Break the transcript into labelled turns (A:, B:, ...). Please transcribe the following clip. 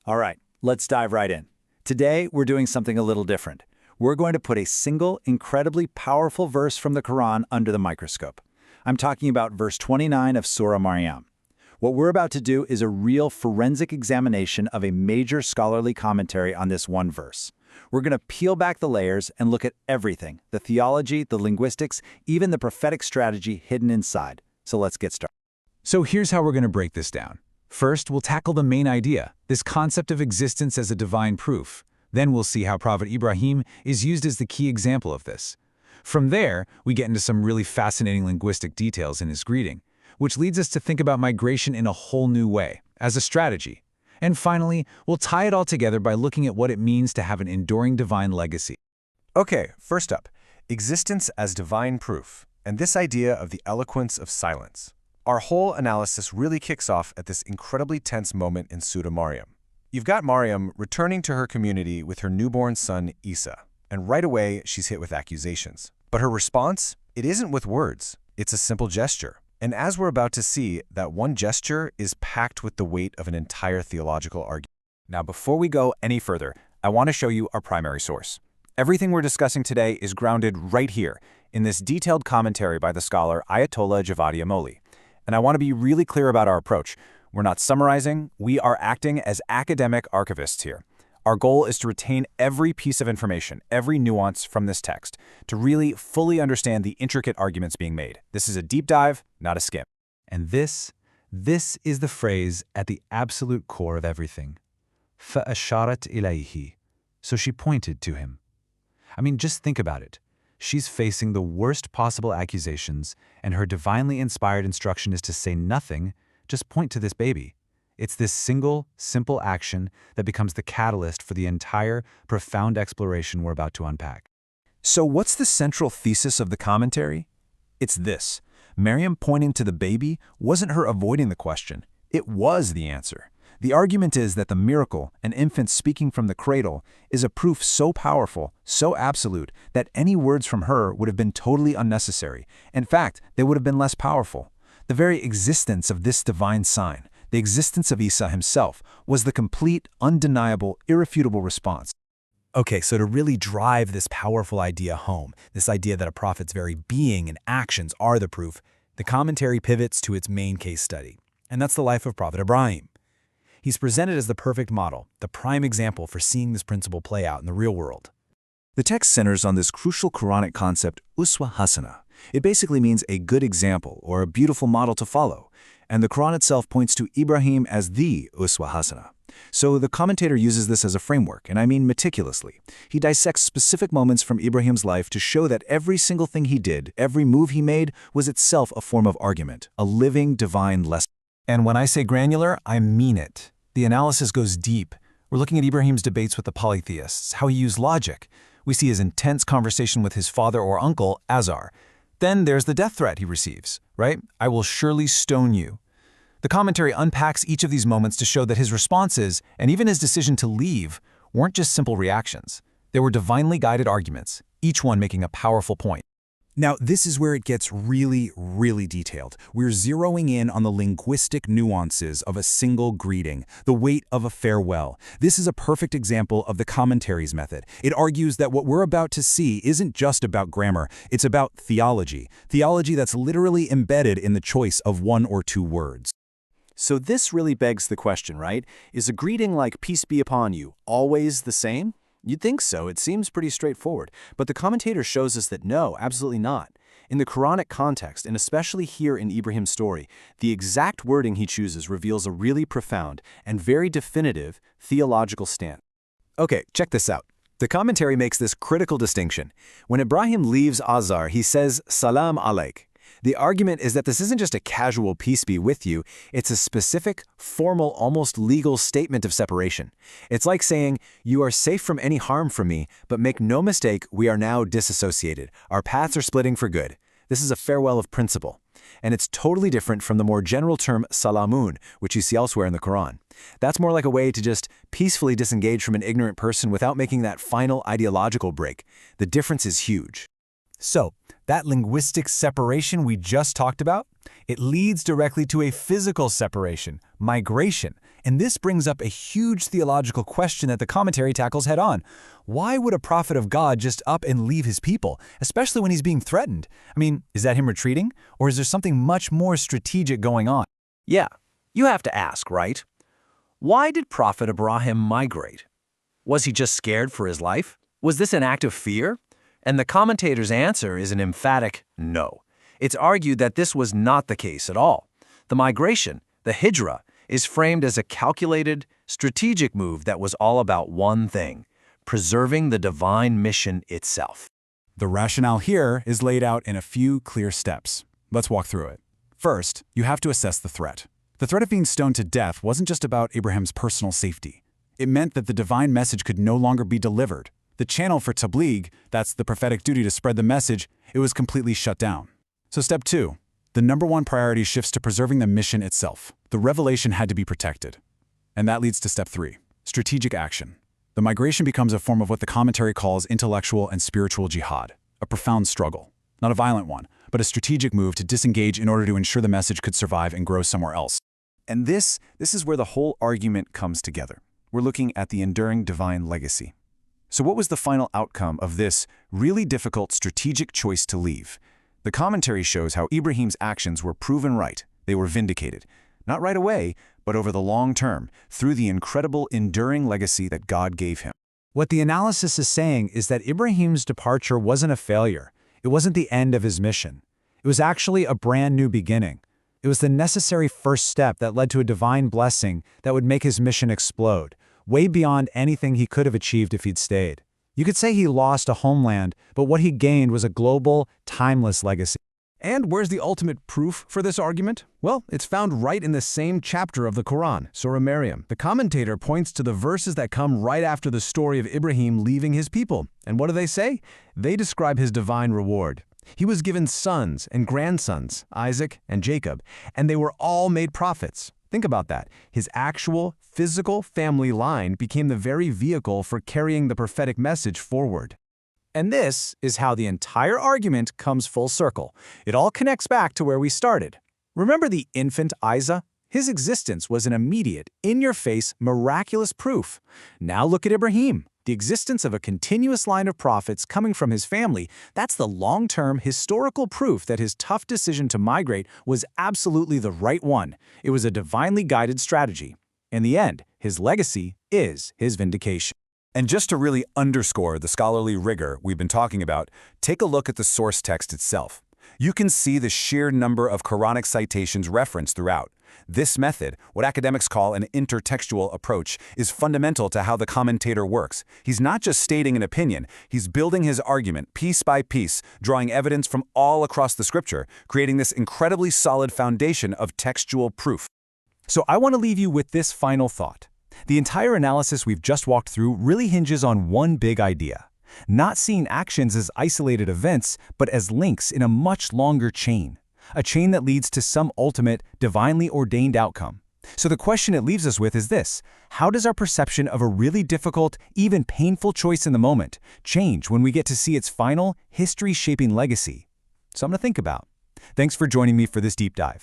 A: All right, let's dive right in. Today, we're doing something a little different. We're going to put a single, incredibly powerful verse from the Qur'an under the microscope. I'm talking about verse 29 of Surah Maryam. What we're about to do is a real forensic examination of a major scholarly commentary on this one verse. We're going to peel back the layers and look at everything, the theology, the linguistics, even the prophetic strategy hidden inside. So let's get started.
B: So here's how we're going to break this down. First, we'll tackle the main idea, this concept of existence as a divine proof. Then we'll see how Prophet Ibrahim is used as the key example of this. From there, we get into some really fascinating linguistic details in his greeting, which leads us to think about migration in a whole new way, as a strategy. And finally, we'll tie it all together by looking at what it means to have an enduring divine legacy.
C: Okay, first up, existence as divine proof, and this idea of the eloquence of silence. Our whole analysis really kicks off at this incredibly tense moment in Surah Maryam. You've got Maryam returning to her community with her newborn son, ʿIsa, and right away she's hit with accusations. But her response? It isn't with words, it's a simple gesture. And as we're about to see, that one gesture is packed with the weight of an entire theological argument.
A: Now, before we go any further, I want to show you our primary source. Everything we're discussing today is grounded right here, in this detailed commentary by the scholar Ayatollah Javadi Amoli. And I want to be really clear about our approach. We're not summarizing, we are acting as academic archivists here. Our goal is to retain every piece of information, every nuance from this text, to really fully understand the intricate arguments being made. This is a deep dive, not a skim.
B: And this is the phrase at the absolute core of everything. فَأَشَارَتْ إِلَيْهِ. So she pointed to him. I mean, just think about it. She's facing the worst possible accusations, and her divinely inspired instruction is to say nothing, just point to this baby. It's this single, simple action that becomes the catalyst for the entire, profound exploration we're about to unpack.
A: So what's the central thesis of the commentary? It's this. Maryam pointing to the baby wasn't her avoiding the question. It was the answer. The argument is that the miracle, an infant speaking from the cradle, is a proof so powerful, so absolute, that any words from her would have been totally unnecessary. In fact, they would have been less powerful. The very existence of this divine sign, the existence of ʿIsa himself, was the complete, undeniable, irrefutable response.
D: Okay, so to really drive this powerful idea home, this idea that a prophet's very being and actions are the proof, the commentary pivots to its main case study, and that's the life of Prophet Ibrahim. He's presented as the perfect model, the prime example for seeing this principle play out in the real world.
A: The text centers on this crucial Qur'anic concept, uswa hasana. It basically means a good example or a beautiful model to follow. And the Qur'an itself points to Ibrahim as the uswa hasana. So the commentator uses this as a framework, and I mean meticulously. He dissects specific moments from Ibrahim's life to show that every single thing he did, every move he made, was itself a form of argument, a living divine lesson.
D: And when I say granular, I mean it. The analysis goes deep. We're looking at Ibrahim's debates with the polytheists, how he used logic. We see his intense conversation with his father or uncle, Azar. Then there's the death threat he receives, right? I will surely stone you. The commentary unpacks each of these moments to show that his responses, and even his decision to leave, weren't just simple reactions. They were divinely guided arguments, each one making a powerful point.
E: Now, this is where it gets really, really detailed. We're zeroing in on the linguistic nuances of a single greeting, the weight of a farewell. This is a perfect example of the commentary's method. It argues that what we're about to see isn't just about grammar, it's about theology. Theology that's literally embedded in the choice of one or two words.
A: So this really begs the question, right? Is a greeting like peace be upon you always the same? You'd think so, it seems pretty straightforward. But the commentator shows us that no, absolutely not. In the Quranic context, and especially here in Ibrahim's story, the exact wording he chooses reveals a really profound and very definitive theological stance. Okay, check this out. The commentary makes this critical distinction. When Ibrahim leaves Azar, he says, Salam alaik. The argument is that this isn't just a casual peace be with you, it's a specific, formal, almost legal statement of separation. It's like saying, you are safe from any harm from me, but make no mistake, we are now disassociated. Our paths are splitting for good. This is a farewell of principle. And it's totally different from the more general term salamun, which you see elsewhere in the Quran. That's more like a way to just peacefully disengage from an ignorant person without making that final ideological break. The difference is huge.
D: So, that linguistic separation we just talked about, it leads directly to a physical separation, migration. And this brings up a huge theological question that the commentary tackles head-on. Why would a prophet of God just up and leave his people, especially when he's being threatened? I mean, is that him retreating? Or is there something much more strategic going on?
A: Yeah, you have to ask, right? Why did Prophet Abraham migrate? Was he just scared for his life? Was this an act of fear? And the commentator's answer is an emphatic no. It's argued that this was not the case at all. The migration, the hijra, is framed as a calculated, strategic move that was all about one thing: preserving the divine mission itself.
D: The rationale here is laid out in a few clear steps. Let's walk through it. First, you have to assess the threat. The threat of being stoned to death wasn't just about Abraham's personal safety. It meant that the divine message could no longer be delivered. The channel for tabligh, that's the prophetic duty to spread the message, it was completely shut down. So step 2, the number one priority shifts to preserving the mission itself. The revelation had to be protected. And that leads to step 3, strategic action. The migration becomes a form of what the commentary calls intellectual and spiritual jihad, a profound struggle. Not a violent one, but a strategic move to disengage in order to ensure the message could survive and grow somewhere else.
C: And this is where the whole argument comes together. We're looking at the enduring divine legacy. So what was the final outcome of this really difficult strategic choice to leave? The commentary shows how Ibrahim's actions were proven right. They were vindicated. Not right away, but over the long term, through the incredible enduring legacy that God gave him.
B: What the analysis is saying is that Ibrahim's departure wasn't a failure. It wasn't the end of his mission. It was actually a brand new beginning. It was the necessary first step that led to a divine blessing that would make his mission explode, way beyond anything he could have achieved if he'd stayed. You could say he lost a homeland, but what he gained was a global, timeless legacy.
F: And where's the ultimate proof for this argument? Well, it's found right in the same chapter of the Qur'an, Surah Maryam. The commentator points to the verses that come right after the story of Ibrahim leaving his people. And what do they say? They describe his divine reward. He was given sons and grandsons, Isaac and Jacob, and they were all made prophets. Think about that. His actual, physical family line became the very vehicle for carrying the prophetic message forward.
D: And this is how the entire argument comes full circle. It all connects back to where we started. Remember the infant āyāt? His existence was an immediate, in-your-face, miraculous proof. Now look at Ibrahim. The existence of a continuous line of prophets coming from his family, that's the long-term historical proof that his tough decision to migrate was absolutely the right one. It was a divinely guided strategy. In the end, his legacy is his vindication.
C: And just to really underscore the scholarly rigor we've been talking about, take a look at the source text itself. You can see the sheer number of Quranic citations referenced throughout. This method, what academics call an intertextual approach, is fundamental to how the commentator works. He's not just stating an opinion, he's building his argument piece by piece, drawing evidence from all across the scripture, creating this incredibly solid foundation of textual proof.
D: So I want to leave you with this final thought. The entire analysis we've just walked through really hinges on one big idea: not seeing actions as isolated events, but as links in a much longer chain. A chain that leads to some ultimate, divinely ordained outcome. So the question it leaves us with is this: how does our perception of a really difficult, even painful choice in the moment change when we get to see its final, history-shaping legacy? Something to think about. Thanks for joining me for this deep dive.